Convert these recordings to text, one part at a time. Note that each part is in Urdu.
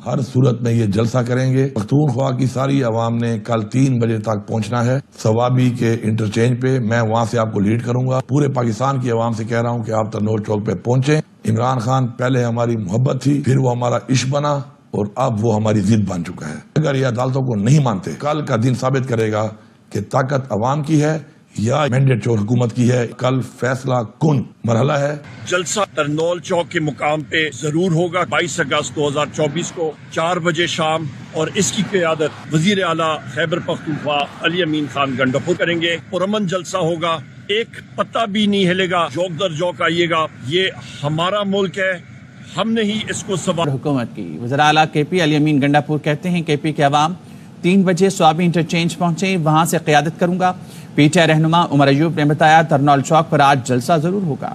ہر صورت میں یہ جلسہ کریں گے۔ پختونخوا کی ساری عوام نے کل 3 بجے تک پہنچنا ہے ثوابی کے انٹرچینج پہ۔ میں وہاں سے آپ کو لیڈ کروں گا۔ پورے پاکستان کی عوام سے کہہ رہا ہوں کہ آپ ترنول چوک پہ پہنچیں۔ عمران خان پہلے ہماری محبت تھی، پھر وہ ہمارا عشق بنا اور اب وہ ہماری ضد بن چکا ہے۔ اگر یہ عدالتوں کو نہیں مانتے، کل کا دن ثابت کرے گا کہ طاقت عوام کی ہے یا مینڈیٹ چور حکومت کی ہے۔ کل فیصلہ کن مرحلہ ہے۔ جلسہ ترنول چوک کے مقام پہ ضرور ہوگا 22 اگست 2024 کو 4 بجے شام، اور اس کی قیادت وزیر اعلیٰ خیبر پختونخوا علی امین خان گنڈاپور کریں گے۔ پرامن جلسہ ہوگا، ایک پتہ بھی نہیں ہلے گا، جوک در جوک آئیے گا۔ یہ ہمارا ملک ہے، ہم نے ہی اس کو سوال حکومت کی۔ وزیر اعلیٰ کے پی علی امین گنڈاپور کہتے ہیں کے پی کے عوام 3 بجے سوابی انٹرچینج پہنچے، وہاں سے قیادت کروں گا۔ پی ٹی آئی رہنما عمر ایوب نے بتایا ترنول چوک پر آج جلسہ ضرور ہوگا۔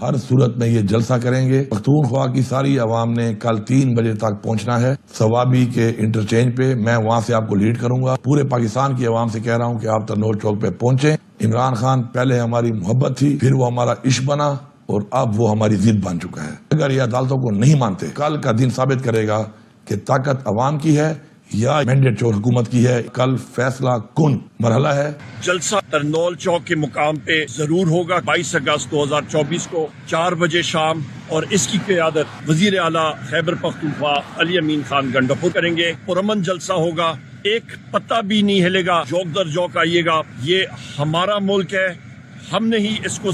ہر صورت میں یہ جلسہ کریں گے۔ پختونخوا کی ساری عوام نے کل 3 بجے تک پہنچنا ہے ثوابی کے انٹرچینج پہ۔ میں وہاں سے آپ کو لیڈ کروں گا۔ پورے پاکستان کی عوام سے کہہ رہا ہوں کہ آپ ترنول چوک پہ پہنچیں۔ عمران خان پہلے ہماری محبت تھی، پھر وہ ہمارا عشق بنا اور اب وہ ہماری ضد بن چکا ہے۔ اگر یہ عدالتوں کو نہیں مانتے، کل کا دن ثابت کرے گا کہ طاقت عوام کی ہے یا مینڈیٹ چور حکومت کی ہے۔ کل فیصلہ کن مرحلہ ہے۔ جلسہ ترنول چوک کے مقام پہ ضرور ہوگا 22 اگست 2024 کو 4 بجے شام، اور اس کی قیادت وزیر اعلیٰ خیبر پختونخوا علی امین خان گنڈاپور کریں گے۔ پرامن جلسہ ہوگا، ایک پتہ بھی نہیں ہلے گا، جوک در جوک آئیے گا۔ یہ ہمارا ملک ہے، ہم نے ہی اس کو